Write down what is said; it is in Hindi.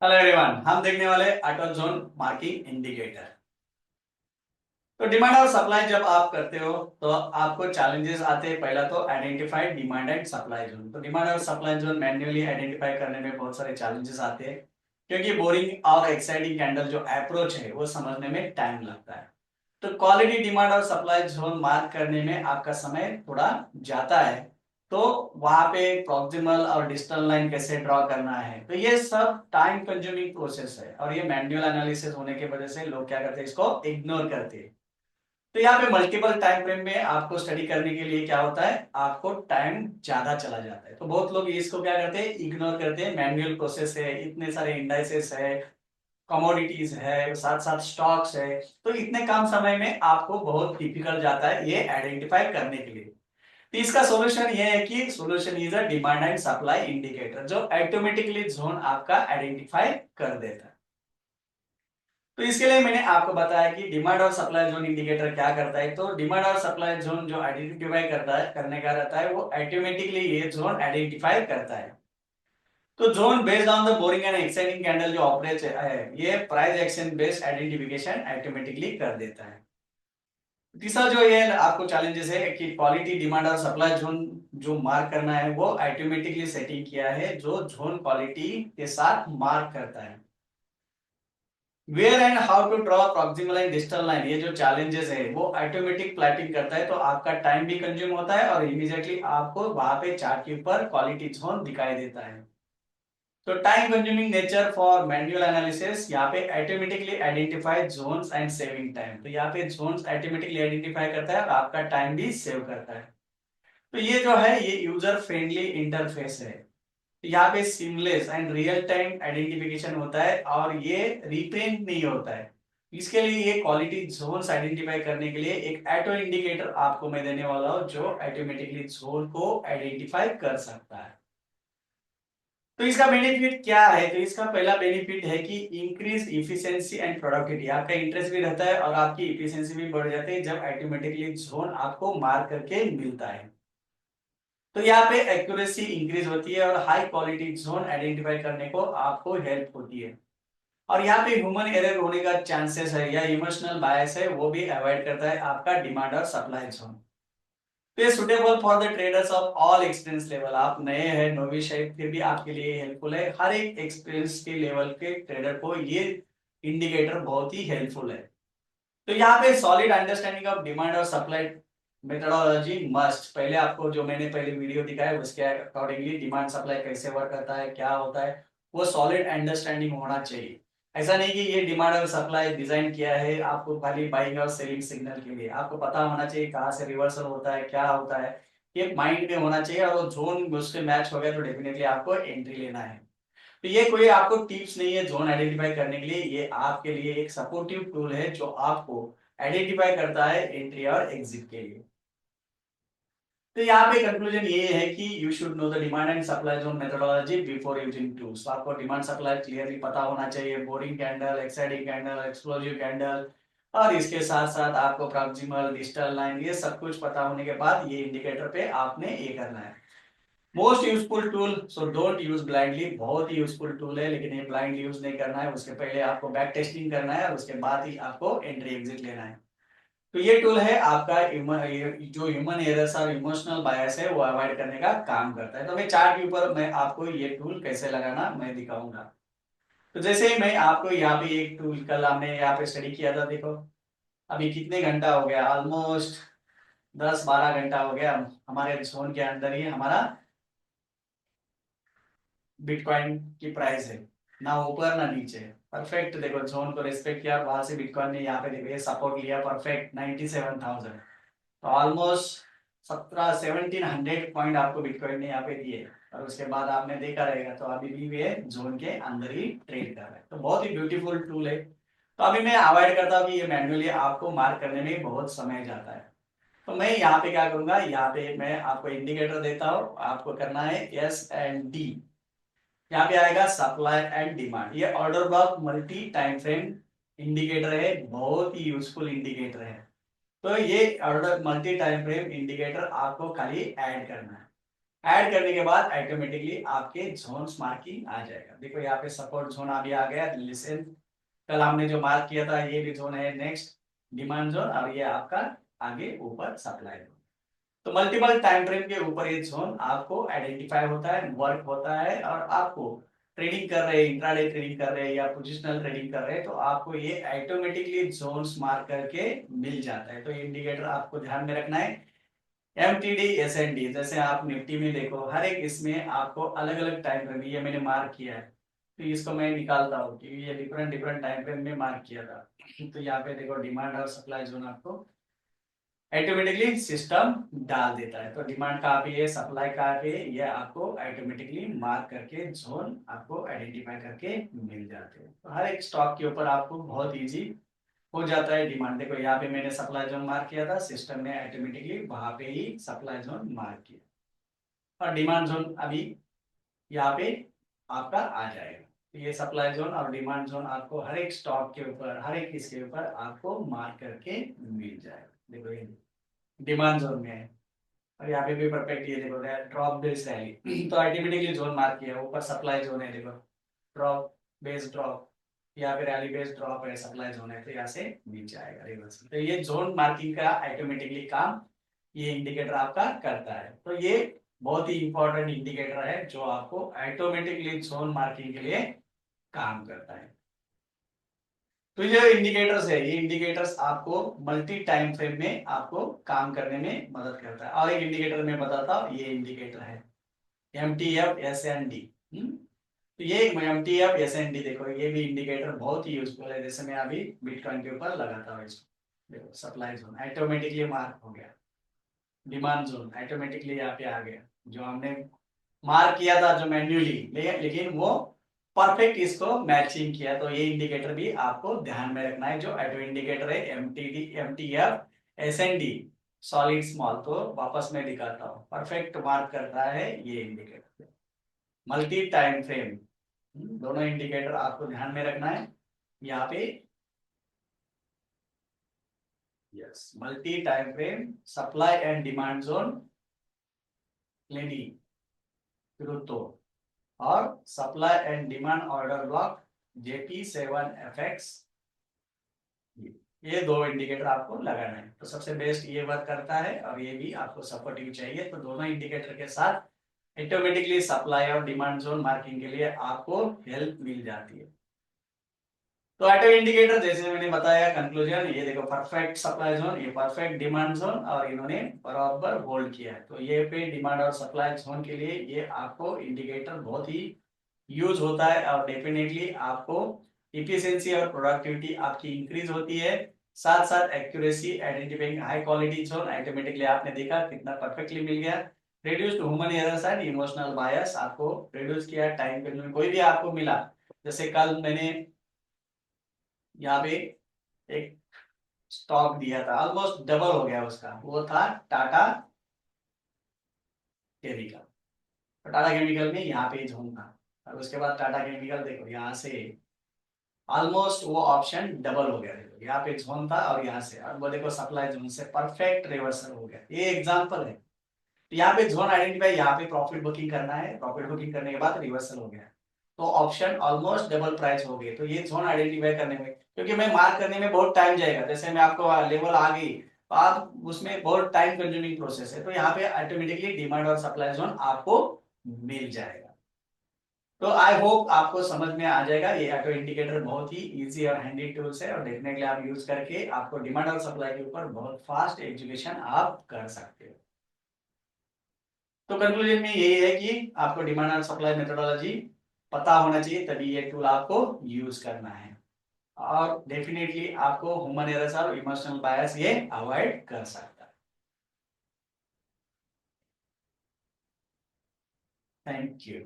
हेलो एवरीवन, हम देखने वाले ऑटो जोन मार्किंग इंडिकेटर। तो डिमांड और सप्लाई जब आप करते हो तो आपको चैलेंजेस आते हैं। पहला तो identify demand and supply zone. तो डिमांड और सप्लाई जोन मैन्युअली आइडेंटिफाई करने में बहुत सारे चैलेंजेस आते हैं, क्योंकि बोरिंग और एक्साइटिंग कैंडल जो अप्रोच है वो समझने में टाइम लगता है। तो क्वालिटी डिमांड और सप्लाई जोन मार्क करने में आपका समय थोड़ा जाता है। तो वहां पे प्रॉक्सिमल और डिस्टल लाइन कैसे ड्रॉ करना है, तो ये सब टाइम कंज्यूमिंग प्रोसेस है और ये मैनुअल एनालिसिस होने की वजह से लोग क्या करते हैं, इसको इग्नोर करते हैं। तो यहाँ पे मल्टीपल टाइम फ्रेम में आपको स्टडी करने के लिए क्या होता है, आपको टाइम ज्यादा चला जाता है। तो बहुत लोग इसको क्या करते हैं, इग्नोर करते हैं। मैनुअल प्रोसेस है, इतने सारे इंडाइसेस है, कमोडिटीज है, साथ साथ स्टॉक्स है, तो इतने कम समय में आपको बहुत डिफिकल्ट जाता है ये आइडेंटिफाई करने के लिए। तो इसका सॉल्यूशन ये है कि solution is a demand and supply indicator, जो ऑटोमेटिकली जोन आपका आइडेंटिफाई कर देता है। तो इसके लिए मैंने आपको बताया कि डिमांड और सप्लाई जोन इंडिकेटर क्या करता है। तो डिमांड और सप्लाई जोन जो आइडेंटिफाई करता है, करने का रहता है, वो ऑटोमेटिकली ये जोन आइडेंटिफाई करता है। तो zone based on the boring and exciting candle जो ऑपरेट है, ये price action based identification automatically कर देता है। तीसरा जो ये आपको चैलेंजेस है कि क्वालिटी डिमांड और सप्लाई जोन जो मार्क करना है वो ऑटोमेटिकली सेटिंग किया है, जो जोन क्वालिटी के साथ मार्क करता है। Where and how to draw proximal and distal line, ये जो चैलेंजेस है वो ऑटोमेटिक प्लॉटिंग करता है। तो आपका टाइम भी कंज्यूम होता है और इमीडिएटली आपको वहां पे चार्ट के ऊपर क्वालिटी जोन दिखाई देता है। तो time consuming nature for manual analysis, यहाँ पे automatically identify zones and saving time. तो यहाँ पे जोन्स ऑटोमेटिकली आइडेंटिफाई करता है और आपका टाइम भी सेव करता है। तो ये जो है ये यूजर फ्रेंडली इंटरफेस है। तो यहाँ पे seamless and real time identification होता है और ये रिप्रिंट नहीं होता है। इसके लिए ये क्वालिटी जोन्स आइडेंटिफाई करने के लिए एक ऑटो इंडिकेटर आपको मैं देने वाला हूँ, जो ऑटोमेटिकली जोन को आइडेंटिफाई कर सकता है। तो इसका बेनिफिट क्या है, तो इसका पहला बेनिफिट है कि इंक्रीज इफिशिएंसी एंड प्रोडक्टिविटी। आपका इंटरेस्ट भी रहता है और आपकी इफिशिएंसी भी बढ़ जाती है जब ऑटोमेटिकली जोन आपको मार्क करके मिलता है। तो यहाँ पे एक्यूरेसी इंक्रीज होती है और हाई क्वालिटी जोन आइडेंटिफाई करने को आपको हेल्प होती है। और यहाँ पे ह्यूमन एरर होने का चांसेस है या इमोशनल बायस है वो भी अवॉइड करता है आपका डिमांड और सप्लाई जोन। तो ये suitable for the traders of all experience level. आप नए हैं, नोविश है, फिर भी आपके लिए हेल्पफुल है। हर एक एक्सपीरियंस के लेवल के ट्रेडर को ये इंडिकेटर बहुत ही हेल्पफुल है। तो यहाँ पे सॉलिड अंडरस्टैंडिंग ऑफ डिमांड और सप्लाई मेथोडोलॉजी मस्ट। पहले आपको जो मैंने पहले वीडियो दिखाया उसके अकॉर्डिंगली डिमांड सप्लाई कैसे वर्क करता है, क्या होता है, वो सॉलिड अंडरस्टैंडिंग होना चाहिए। ऐसा नहीं कि ये डिमांड और सप्लाई डिजाइन किया है आपको खाली बाइंग और सेलिंग सिग्नल के लिए। आपको पता होना चाहिए कहाँ से रिवर्सल होता है, क्या होता है, ये माइंड में होना चाहिए। और वो जोन उससे मैच हो गया तो डेफिनेटली आपको एंट्री लेना है। तो ये कोई आपको टिप्स नहीं है जोन आइडेंटिफाई करने के लिए, ये आपके लिए एक सपोर्टिव टूल है जो आपको आइडेंटिफाई करता है एंट्री और एग्जिट के लिए। तो यहाँ पे कंक्लूजन ये है कि you should know the demand and supply zone methodology before using tools. तो आपको डिमांड सप्लाई क्लियरली पता होना चाहिए, boring candle, exciting candle, explosive candle, और इसके साथ साथ आपको प्रॉक्सिमल, डिस्टल लाइन, ये सब कुछ पता होने के बाद ये इंडिकेटर पे आपने ये करना है। Most useful tool, so don't use blindly. बहुत ही यूजफुल टूल है, लेकिन ये ब्लाइंड यूज नहीं करना है। उसके पहले आपको बैक टेस्टिंग करना है और उसके बाद ही आपको एंट्री एग्जिट लेना है। तो ये टूल है आपका जो ह्यूमन एरर्स और इमोशनल बायस है वो अवॉइड करने का काम करता है। तो मैं चार्ट के ऊपर मैं आपको ये टूल कैसे लगाना मैं दिखाऊंगा। तो जैसे ही मैं आपको यहाँ पे एक टूल कल हमने यहाँ पे स्टडी किया था, देखो अभी कितने घंटा हो गया, ऑलमोस्ट 10-12 घंटा हो गया हमारे जोन के अंदर ही हमारा बिटकॉइन की प्राइस है, ना ऊपर ना नीचे। परफेक्ट, देखो जोन को रिस्पेक्ट किया, वहां से बिटकॉइन ने यहाँ पे देखो ये सपोर्ट लिया परफेक्ट 97,000। तो ऑलमोस्ट 1700 पॉइंट आपको बिटकॉइन ने यहाँ पे दिए। और उसके बाद आपने देखा रहेगा तो अभी भी ये जोन के अंदर ही ट्रेड कर रहा है। तो बहुत ही ब्यूटीफुल टूल है। तो अभी मैं अवॉइड करता हूँ कि ये मैन्युअली आपको मार्क करने में बहुत समय जाता है। तो मैं यहाँ पे क्या करूंगा, यहाँ पे मैं आपको इंडिकेटर देता हूँ, आपको करना है एस एंड डी। यहाँ पे आएगा सप्लाई एंड डिमांड। ये order block multi time frame indicator है, बहुत ही यूजफुल इंडिकेटर है। तो ये order multi time frame indicator आपको खाली ऐड करना है। ऐड करने के बाद ऑटोमेटिकली आपके जोन्स मार्किंग आ जाएगा। देखो यहाँ पे सपोर्ट जोन अभी आ गया, लिसन कल हमने जो मार्क किया था ये भी जोन है, नेक्स्ट डिमांड जोन, और ये आपका आगे ऊपर सप्लाई जोन। तो मल्टीपल टाइम फ्रेम के ऊपर ये जोन आपको आइडेंटिफाई होता है, वर्क होता है, और आपको ट्रेडिंग कर रहे हैं, इंट्राडे ट्रेडिंग कर रहे हैं या पोजिशनल ट्रेडिंग कर रहे हैं, तो आपको ये ऑटोमेटिकली जोन्स मार्क करके मिल जाता है। तो ये इंडिकेटर आपको ध्यान में रखना है। एमटीडी एसएनडी, जैसे आप निफ्टी में देखो हर एक इसमें आपको अलग अलग टाइम फ्रेम, ये मैंने मार्क किया है, तो इसको मैं निकालता हूँ क्योंकि ये डिफरेंट डिफरेंट टाइम फ्रेम में मार्क किया था। तो यहाँ पे देखो डिमांड और सप्लाई जोन आपको ऑटोमेटिकली सिस्टम डाल देता है। तो डिमांड कहाँ पे है, सप्लाई कहाँ पे है, ये आपको ऑटोमेटिकली मार्क करके जोन आपको आइडेंटिफाई करके मिल जाते हैं। तो हर एक स्टॉक के ऊपर आपको बहुत इजी हो जाता है डिमांड। देखो यहाँ पे मैंने सप्लाई जोन मार्क किया था, सिस्टम ने ऑटोमेटिकली वहां पे ही सप्लाई जोन मार्क किया, और डिमांड जोन अभी यहाँ पे आपका आ जाएगा। तो ये सप्लाई जोन और डिमांड जोन आपको हर एक स्टॉक के ऊपर, हर एक इसके ऊपर आपको मार्क करके मिल जाएगा। देखो ये डिमांड जोन में है, और यहाँ पे भी परफेक्ट, ये देखो ड्रॉप बेस्ड रैली तो ऑटोमेटिकली जोन मार्क किया। ऊपर सप्लाई जोन है, देखो ड्रॉप बेस्ड ड्रॉप, यहाँ पे रैली बेस्ड ड्रॉप है, सप्लाई जोन है, तो यहाँ से नीचे आएगा रिवर्स। तो ये जोन मार्किंग का ऑटोमेटिकली काम ये इंडिकेटर आपका करता है। तो ये बहुत ही इंपॉर्टेंट इंडिकेटर है जो आपको ऑटोमेटिकली जोन मार्किंग के लिए काम करता है। तो ये इंडिकेटर्स है, ये इंडिकेटर्स आपको मल्टी टाइम फ्रेम में आपको काम करने में मदद करता है। और एक इंडिकेटर मैं बताता हूँ, ये इंडिकेटर है MTF SND। तो ये MTF SND, देखो ये भी इंडिकेटर बहुत ही यूजफुल है। जैसे मैं अभी बिटकॉइन के ऊपर लगाता हूँ इसको, देखो सप्लाई जोन ऑटोमेटिकली मार्क हो गया, डिमांड जोन ऑटोमेटिकली यहाँ पे आ गया, जो हमने मार्क किया था जो मैन्युअली, लेकिन वो परफेक्ट इसको मैचिंग किया। तो ये इंडिकेटर भी आपको ध्यान में रखना है। जो ऑटो इंडिकेटर है MTF SND सॉलिड स्मॉल, तो वापस मैं दिखाता हूँ, परफेक्ट मार्क करता है ये इंडिकेटर। मल्टी टाइम फ्रेम, दोनों इंडिकेटर आपको ध्यान में रखना है यहाँ पे। Yes, multi time frame supply and demand zone लेनी तो, और supply and demand order block JP7FX, ये दो इंडिकेटर आपको लगाना है। तो सबसे बेस्ट ये वर्क करता है, और ये भी आपको सपोर्टिव चाहिए। तो दोनों इंडिकेटर के साथ ऑटोमेटिकली सप्लाई और डिमांड जोन मार्किंग के लिए आपको हेल्प मिल जाती है। तो ऑटो इंडिकेटर जैसे मैंने बताया, कंक्लूजन ये देखो परफेक्ट सप्लाई जोन, ये परफेक्ट डिमांड जोन, और इन्होंने बराबर होल्ड किया है। तो ये पे डिमांड और सप्लाई जोन के लिए ये आपको इंडिकेटर बहुत ही यूज होता है, और डेफिनेटली आपको इफिशिएंसी और प्रोडक्टिविटी आपकी इंक्रीज होती है। साथ साथ accuracy, identifying high quality zone automatically आपने देखा कितना परफेक्टली मिल गया। Reduced human errors and emotional bias आपको रिड्यूस किया। टाइम पे कोई भी आपको मिला, जैसे कल मैंने यहाँ पे एक स्टॉक दिया था, ऑलमोस्ट डबल हो गया उसका, वो था टाटा केमिकल। तो टाटा केमिकल में यहाँ पे जोन था, और उसके बाद टाटा केमिकल देखो यहाँ से ऑलमोस्ट वो ऑप्शन डबल हो गया। देखो यहाँ पे जोन था और यहाँ से, और वो देखो सप्लाई जोन से परफेक्ट रिवर्सल हो गया। ये एग्जांपल है। तो यहाँ पे जोन आइडेंटिफाई, यहाँ पे प्रॉफिट बुकिंग करना है, प्रॉफिट बुकिंग करने के बाद रिवर्सल हो गया, तो ऑप्शन ऑलमोस्ट डबल प्राइस हो गए। तो ये जोन आइडेंटिफाई करने में, क्योंकि मैं मार्क करने में बहुत टाइम जाएगा, जैसे मैं आपको लेवल आ गई तो आप उसमें बहुत टाइम कंज्यूमिंग प्रोसेस है। तो यहाँ पे ऑटोमेटिकली डिमांड और सप्लाई जोन आपको मिल जाएगा। तो आई होप आपको समझ में आ जाएगा। ये ऑटो इंडिकेटर बहुत ही इजी और हैंडी टूल्स है, और डेफिनेटली आप यूज करके आपको डिमांड और सप्लाई के ऊपर बहुत फास्ट एजुकेशन आप कर सकते हो। तो कंक्लूजन में यही है कि आपको डिमांड और सप्लाई मेथोडोलॉजी पता होना चाहिए, तभी ये टूल आपको यूज करना है, और डेफिनेटली आपको ह्यूमन एरर्स और इमोशनल बायस ये अवॉइड कर सकता है। Thank you.